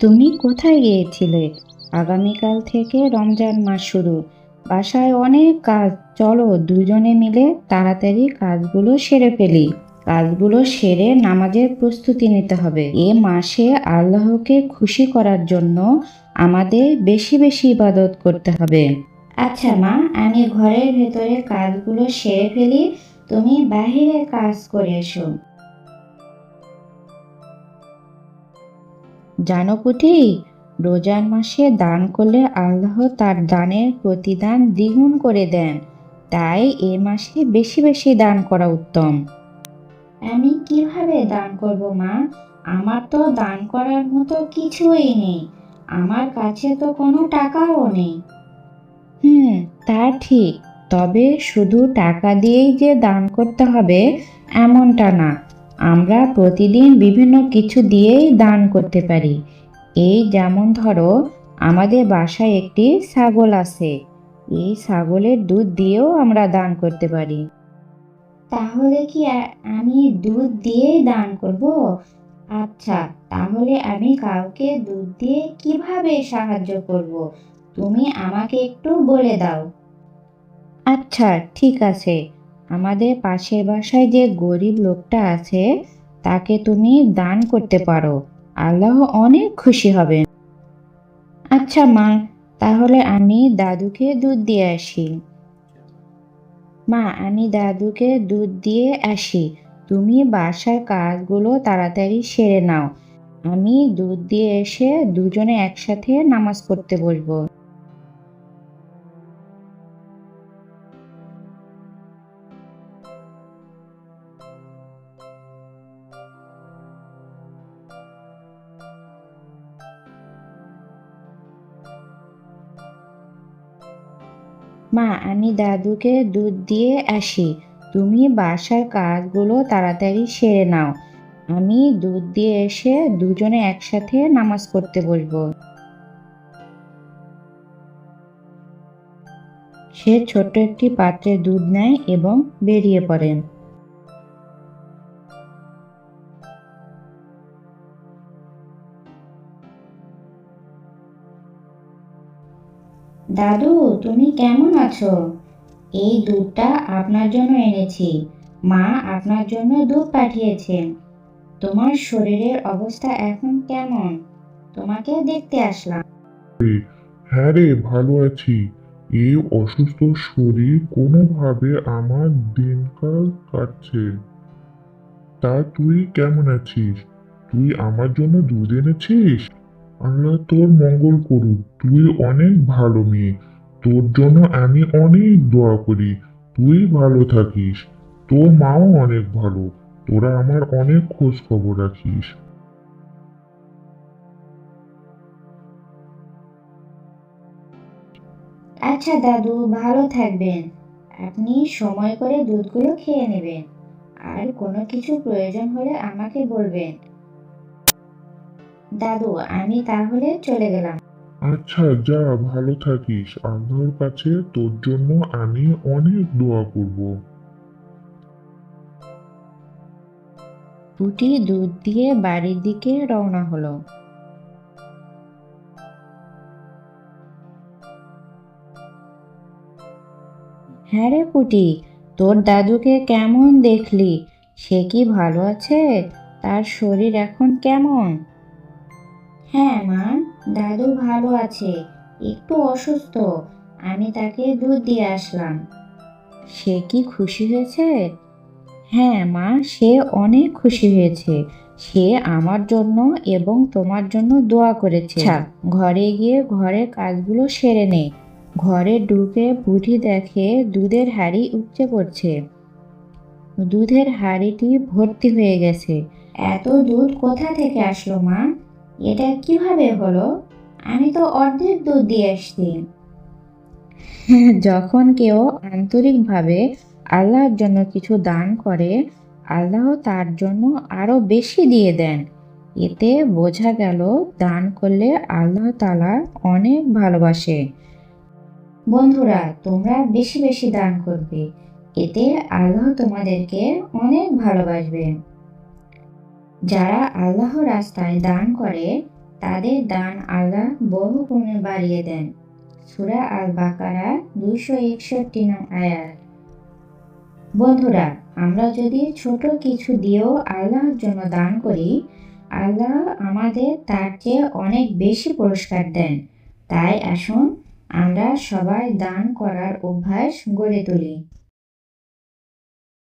তুমি কোথায় গিয়েছিলে? আগামীকাল থেকে রমজান মাস শুরু। বাসায় অনেক কাজ। চলো দুজনে মিলে তাড়াতাড়ি কাজগুলো সেরে ফেলি। কাজগুলো সেরে নামাজের প্রস্তুতি নিতে হবে। এ মাসে আল্লাহকে খুশি করার জন্য আমাদের বেশি বেশি ইবাদত করতে হবে। আচ্ছা মা, আমি ঘরের ভেতরে কাজগুলো সেরে ফেলি, তুমি বাহিরে কাজ করে এসো। জানো পুটি, রোজার মাসে দান করলে আল্লাহ তার দানের প্রতিদান দ্বিগুণ করে দেন। তাই এ মাসে বেশি বেশি দান করা উত্তম। আমি কিভাবে দান করব মা? আমার তো দান করার মতো কিছুই নেই। আমার কাছে তো কোনো টাকাও নেই। হুম, তা ঠিক। তবে শুধু টাকা দিয়েই যে দান করতে হবে এমনটা না। আমরা প্রতিদিন বিভিন্ন কিছু দিয়েই দান করতে পারি। এই যেমন ধরো, আমাদের বাসায় একটি ছাগল আছে। এই ছাগলের দুধ দিয়েও আমরা দান করতে পারি। তাহলে কি আমি দুধ দিয়েই দান করব? আচ্ছা, তাহলে আমি কাউকে দুধ দিয়ে কিভাবে সাহায্য করব? তুমি আমাকে একটু বলে দাও। আচ্ছা, ঠিক আছে। আমাদের পাশের বাসায় যে গরিব লোকটা আছে তাকে তুমি দান করতে পারো। আল্লাহ অনেক খুশি হবেন। আচ্ছা মা, তাহলে আমি দাদুকে দুধ দিয়ে আসি। মা, আমি দাদুকে দুধ দিয়ে আসি। তুমি বাসার কাজগুলো তাড়াতাড়ি সেরে নাও। আমি দুধ দিয়ে এসে দুজনে একসাথে নামাজ পড়তে বসবো। মা, আমি দাদুকে দুধ দিয়ে আসি। তুমি বাসার কাজগুলো তাড়াতাড়ি সেরে নাও। আমি দুধ দিয়ে এসে দুজনে একসাথে নামাজ পড়তে বসবো। সে ছোট্ট একটি পাত্রে দুধ নেয় এবং বেরিয়ে পড়েন। দাদু, তুমি কেমন আছো? এই দুধটা আপনার জন্য এনেছি। মা আপনার জন্য দুধ পাঠিয়েছেন। তোমার শরীরের অবস্থা এখন কেমন? তোমাকে দেখতে আসলাম। হ্যাঁ রে, ভালো আছি। এই অসুস্থ শরীর কোনোভাবে আমার দিনকাল কাটছে। তা তুই কেমন আছিস? তুই আমার জন্য দুধ এনেছিস? আল্লাহ তোর মঙ্গল করুক। তুই অনেক ভালো মেয়ে। তোর জন্য আমি অনেক দোয়া করি। তুই ভালো থাকিস। তোর মাও অনেক ভালো। তোরা আমার অনেক খোঁজ খবর রাখিস। আচ্ছা দাদু, ভালো থাকবেন। আপনি সময় করে দুধগুলো খেয়ে নেবেন। আর কোনো কিছু প্রয়োজন হলে আমাকে বলবেন। দাদু, আমি তাহলে চলে গেলাম। আচ্ছা যা, ভালো থাকিস। আল্লাহর কাছে তোর জন্য আমি অনেক দোয়া করব। পুটি দুধ দিয়ে বাড়ির দিকে রওনা হলো। হ্যাঁ রে পুটি, তোর দাদুকে কেমন দেখলি? সে কি ভালো আছে? তার শরীর এখন কেমন? হ্যাঁ মা, দাদু ভালো আছে। একটু অসুস্থ। আমি তাকে দুধ দিয়ে আসলাম। সে কি খুশি হয়েছে? হ্যাঁ মা, সে অনেক খুশি হয়েছে। সে আমার জন্য এবং তোমার জন্য দোয়া করেছে। আচ্ছা, ঘরে গিয়ে ঘরের কাজগুলো সেরে নে। ঘরে ঢুকে বুড়ি দেখে দুধের হাঁড়ি উপচে পড়ছে। দুধের হাঁড়িটি ভর্তি হয়ে গেছে। এত দুধ কোথা থেকে আসলো মা? এটা কিভাবে হলো? আমি তো অর্ধেক দুধ দিয়ে আসছি। যখন কেউ আন্তরিকভাবে আল্লাহর জন্য কিছু দান করে, আল্লাহ তার জন্য আরো বেশি দিয়ে দেন। এতে বোঝা গেল দান করলে আল্লাহ তাআলা অনেক ভালোবাসে। বন্ধুরা, তোমরা বেশি বেশি দান করবে। এতে আল্লাহ তোমাদেরকে অনেক ভালোবাসবেন। যারা আল্লাহর রাস্তায় দান করে তাদের দান আল্লাহ বহু গুণে বাড়িয়ে দেন। সূরা আল বাকারা 261 নং আয়াত। বন্ধুরা, আমরা যদি ছোট কিছু দিয়েও আল্লাহর জন্য দান করি, আল্লাহ আমাদের তার চেয়ে অনেক বেশি পুরস্কার দেন। তাই আসুন আমরা সবাই দান করার অভ্যাস গড়ে তুলি।